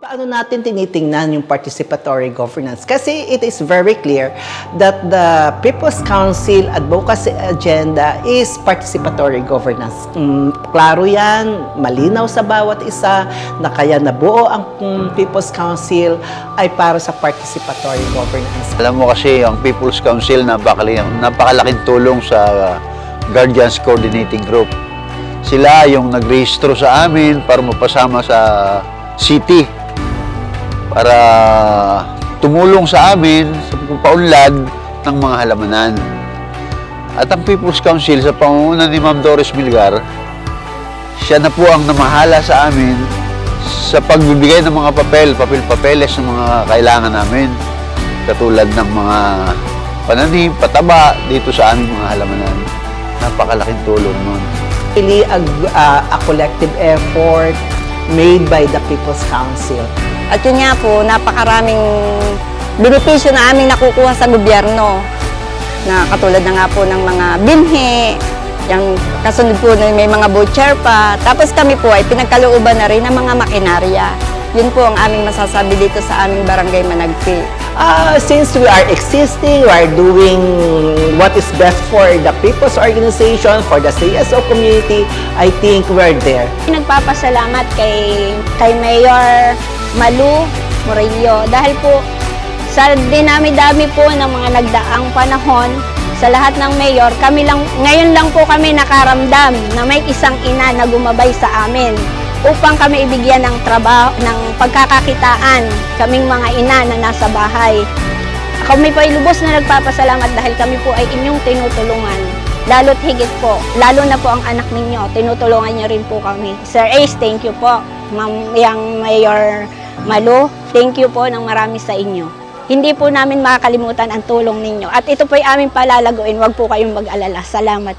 Paano natin tinitingnan yung participatory governance? Kasi it is very clear that the People's Council Advocacy Agenda is participatory governance. Klaro yan, malinaw sa bawat isa, na kaya nabuo ang People's Council ay para sa participatory governance. Alam mo kasi ang People's Council napakalaking tulong sa Guardians Coordinating Group. Sila yung nagrehistro sa amin para mapasama sa city, para tumulong sa amin sa pagpapaunlad ng mga halamanan. At ang People's Council sa pangunguna ni Ma'am Doris Milgar, siya na po ang namahala sa amin sa pagbibigay ng mga papel-papeles ng mga kailangan namin, katulad ng mga pananim, pataba dito sa aming mga halamanan. Napakalaking tulong nun. Really a collective effort made by the People's Council. At yun nga po, napakaraming benepisyo na aming nakukuha sa gobyerno. Na katulad na nga po ng mga binhi, yung kasunod po na may mga voucher pa. Tapos kami po ay pinagkalooban na rin ng mga makinarya. Yun po ang aming masasabi dito sa aming barangay Managpi. Since we are existing, we are doing what is best for the People's Organization, for the CSO community, I think we're there. Nagpapasalamat kay Mayor Malu Murillo dahil po sa dinami-dami po ng mga nagdaang panahon sa lahat ng mayor, ngayon lang po kami nakaramdam na may isang ina na gumabay sa amin upang kami ibigyan ng trabaho, ng pagkakakitaan, kaming mga ina na nasa bahay. Kami po ay lubos na nagpapasalamat dahil kami po ay inyong tinutulungan. Lalo't higit po, lalo na po ang anak ninyo, tinutulungan niyo rin po kami. Sir Ace, thank you po. Ma'am Mayor Malu, thank you po ng marami sa inyo. Hindi po namin makakalimutan ang tulong ninyo. At ito po ay aming palalaguin, huwag po kayong mag-alala. Salamat.